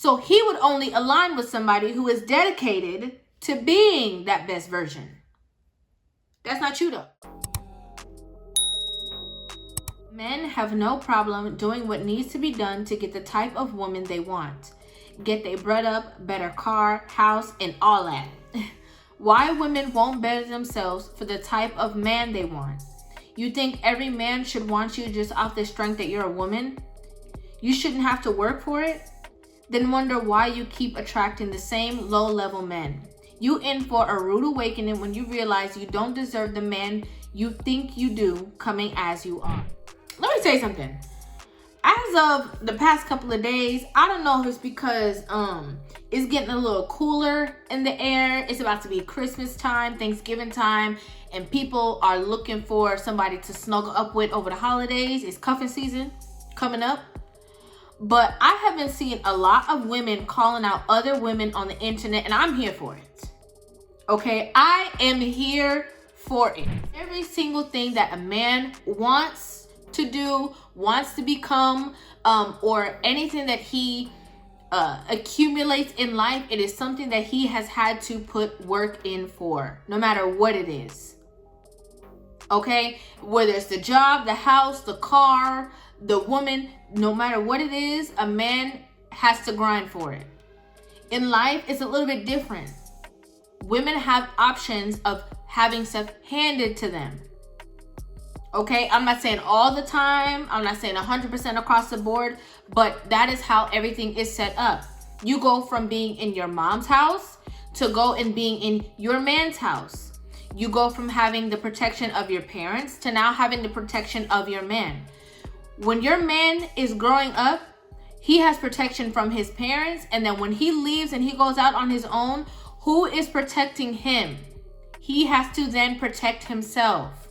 So he would only align with somebody who is dedicated to being that best version. That's not you though. Men have no problem doing what needs to be done to get the type of woman they want. Get their bread up, better car, house, and all that. Why women won't better themselves for the type of man they want? You think every man should want you just off the strength that you're a woman? You shouldn't have to work for it? Then wonder why you keep attracting the same low-level men. You in for a rude awakening when you realize you don't deserve the man you think you do coming as you are. Let me tell you something. As of the past couple of days, I don't know if it's because it's getting a little cooler in the air. It's about to be Christmas time, Thanksgiving time, and people are looking for somebody to snuggle up with over the holidays. It's cuffing season coming up. But I have been seeing a lot of women calling out other women on the internet, and I'm here for it. Okay, I am here for it. Every single thing that a man wants to do, wants to become, or anything that he accumulates in life, it is something that he has had to put work in for, no matter what it is. Okay, whether it's the job, the house, the car, the woman, no matter what it is, a man has to grind for it. In life, it's a little bit different. Women have options of having stuff handed to them. Okay, I'm not saying all the time, I'm not saying 100% across the board, but that is how everything is set up. You go from being in your mom's house to go and being in your man's house. You go from having the protection of your parents to now having the protection of your man. When your man is growing up, he has protection from his parents, and then when he leaves and he goes out on his own, who is protecting him? He has to then protect himself.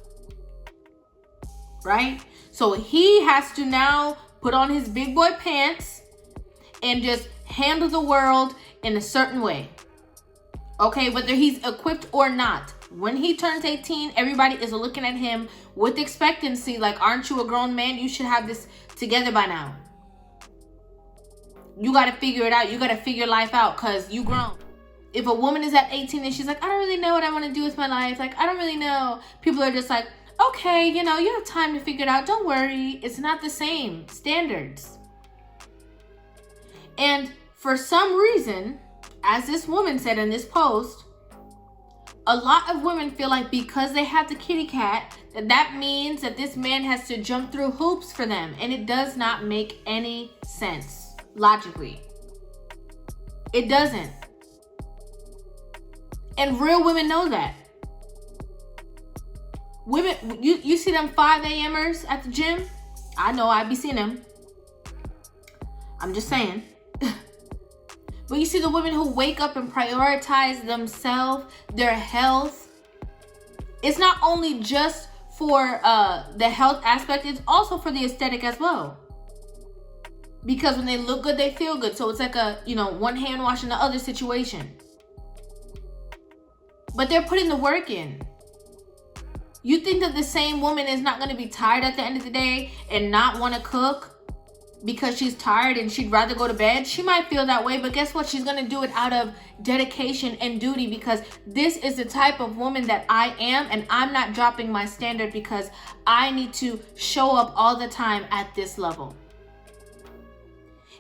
Right? So he has to now put on his big boy pants and just handle the world in a certain way. Okay, whether he's equipped or not. When he turns 18, everybody is looking at him with expectancy, like, aren't you a grown man? You should have this together by now. You got to figure it out. You got to figure life out because you grown. If a woman is at 18 and she's like, I don't really know what I want to do with my life. Like, I don't really know. People are just like, okay, you know, you have time to figure it out. Don't worry. It's not the same standards. And for some reason, as this woman said in this post, a lot of women feel like because they have the kitty cat, that means that this man has to jump through hoops for them. And it does not make any sense logically. It doesn't. And real women know that. Women, you see them 5 a.m.ers at the gym? I know, I be seeing them. I'm just saying. But you see the women who wake up and prioritize themselves, their health. It's not only just for the health aspect, it's also for the aesthetic as well. Because when they look good, they feel good. So it's like a, one hand washing the other situation. But they're putting the work in. You think that the same woman is not going to be tired at the end of the day and not want to cook because she's tired and she'd rather go to bed? She might feel that way, but guess what? She's going to do it out of dedication and duty because this is the type of woman that I am, and I'm not dropping my standard because I need to show up all the time at this level.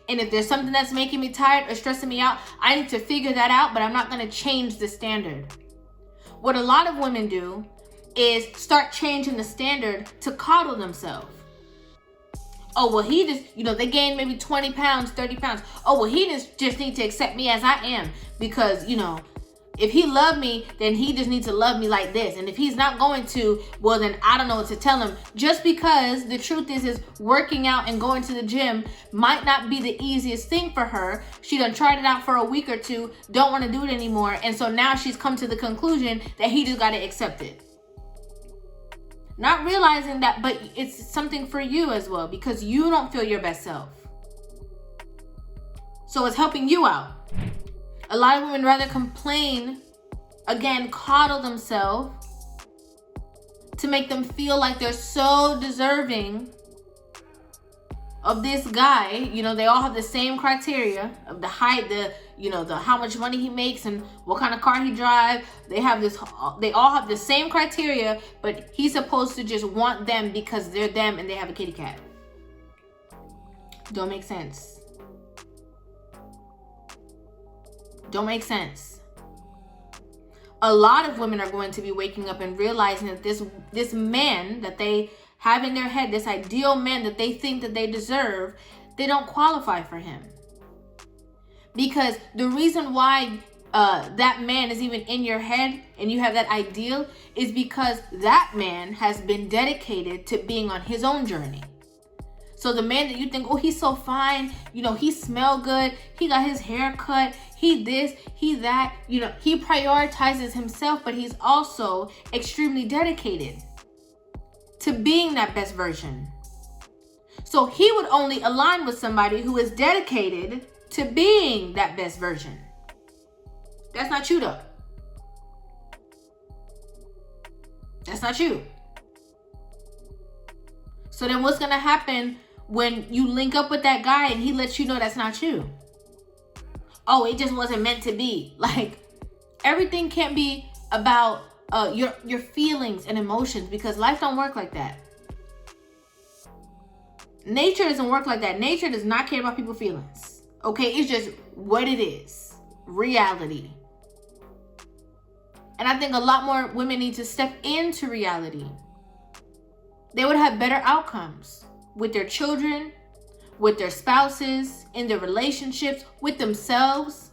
And if there's something that's making me tired or stressing me out, I need to figure that out, but I'm not going to change the standard. What a lot of women do is start changing the standard to coddle themselves. Oh, well, he just, they gained maybe 20 pounds, 30 pounds. Oh, well, he just need to accept me as I am because, if he loved me, then he just needs to love me like this. And if he's not going to, well, then I don't know what to tell him. Just because the truth is working out and going to the gym might not be the easiest thing for her. She done tried it out for a week or two, don't want to do it anymore. And so now she's come to the conclusion that he just got to accept it. Not realizing that, but it's something for you as well because you don't feel your best self. So it's helping you out. A lot of women rather complain, again, coddle themselves to make them feel like they're so deserving of this guy, you know, they all have the same criteria of the height, the, you know, the how much money he makes and what kind of car he drives. They all have the same criteria, but he's supposed to just want them because they're them and they have a kitty cat. Don't make sense. Don't make sense. A lot of women are going to be waking up and realizing that this man that they have in their head, this ideal man that they think that they deserve, they don't qualify for him. Because the reason why that man is even in your head and you have that ideal is because that man has been dedicated to being on his own journey. So the man that you think, oh, he's so fine, you know, he smell good, he got his hair cut, he this, he that, you know, he prioritizes himself, but he's also extremely dedicated to being that best version. So he would only align with somebody who is dedicated to being that best version. That's not you though. That's not you. So then what's going to happen when you link up with that guy and he lets you know that's not you? Oh, it just wasn't meant to be. Like, everything can't be about your feelings and emotions, because life don't work like that. Nature doesn't work like that. Nature does not care about people's feelings. Okay, it's just what it is. Reality. And I think a lot more women need to step into reality. They would have better outcomes with their children, with their spouses, in their relationships, with themselves.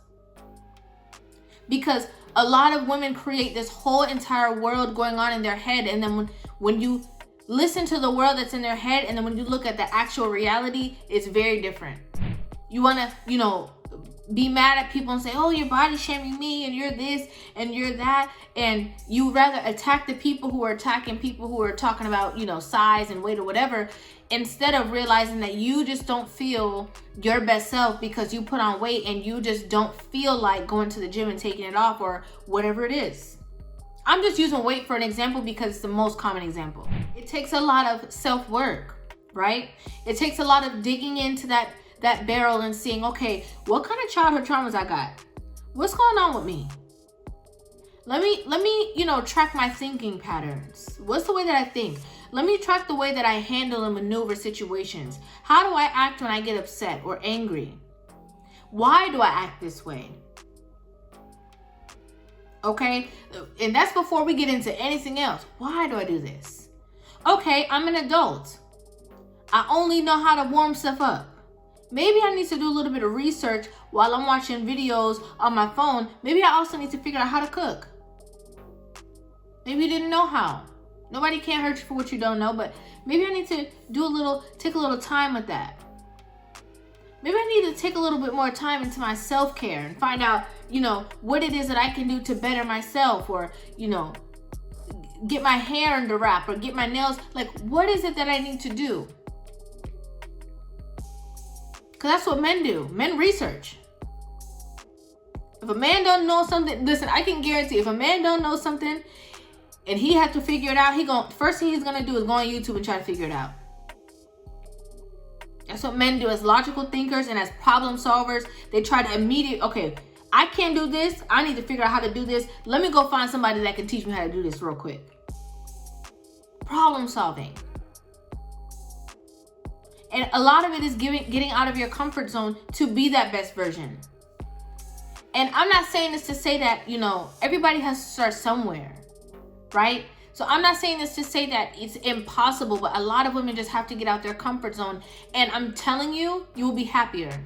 Because a lot of women create this whole entire world going on in their head, and then when you listen to the world that's in their head, and then when you look at the actual reality, it's very different. You want to, you know, be mad at people and say, oh, you're body shaming me and you're this and you're that, and you rather attack the people who are attacking people who are talking about, you know, size and weight or whatever, instead of realizing that you just don't feel your best self because you put on weight and you just don't feel like going to the gym and taking it off or whatever it is. I'm just using weight for an example because it's the most common example. It takes a lot of self-work, right? It takes a lot of digging into that barrel and seeing, okay, what kind of childhood traumas I got? What's going on with me? Let me, you know, track my thinking patterns. What's the way that I think? Let me track the way that I handle and maneuver situations. How do I act when I get upset or angry? Why do I act this way? Okay, and that's before we get into anything else. Why do I do this? Okay, I'm an adult. I only know how to warm stuff up. Maybe I need to do a little bit of research while I'm watching videos on my phone. Maybe I also need to figure out how to cook. Maybe you didn't know how. Nobody can't hurt you for what you don't know, but maybe I need to take a little time with that. Maybe I need to take a little bit more time into my self-care and find out, you know, what it is that I can do to better myself, or, you know, get my hair under wrap or get my nails. Like, what is it that I need to do? Because that's what men do. Men research. If a man don't know something, listen, I can guarantee if a man don't know something and he has to figure it out, first thing he's going to do is go on YouTube and try to figure it out. That's what men do as logical thinkers and as problem solvers. They try to okay, I can't do this. I need to figure out how to do this. Let me go find somebody that can teach me how to do this real quick. Problem solving. And a lot of it is getting out of your comfort zone to be that best version. And I'm not saying this to say that, you know, everybody has to start somewhere, right? So I'm not saying this to say that it's impossible, but a lot of women just have to get out their comfort zone. And I'm telling you, you will be happier.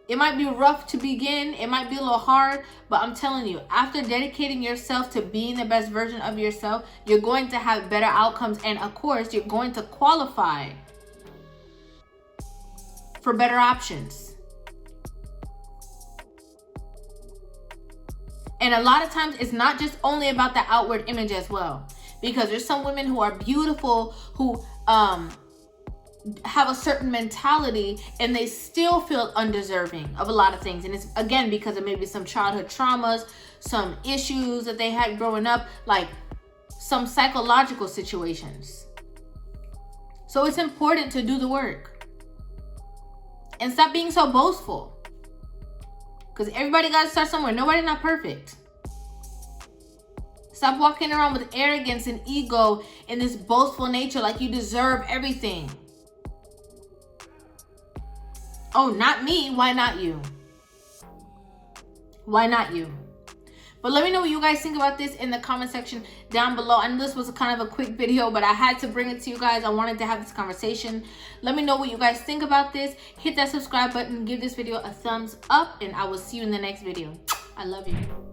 It might be rough to begin. It might be a little hard, but I'm telling you, after dedicating yourself to being the best version of yourself, you're going to have better outcomes. And of course, you're going to qualify for better options. And a lot of times it's not just only about the outward image as well, because there's some women who are beautiful, who have a certain mentality, and they still feel undeserving of a lot of things. And it's, again, because of maybe some childhood traumas, some issues that they had growing up, like some psychological situations. So it's important to do the work. And stop being so boastful. Because everybody got to start somewhere. Nobody's not perfect. Stop walking around with arrogance and ego and this boastful nature like you deserve everything. Oh, not me. Why not you? Why not you? But let me know what you guys think about this in the comment section down below. I know this was kind of a quick video, but I had to bring it to you guys. I wanted to have this conversation. Let me know what you guys think about this. Hit that subscribe button. Give this video a thumbs up, and I will see you in the next video. I love you.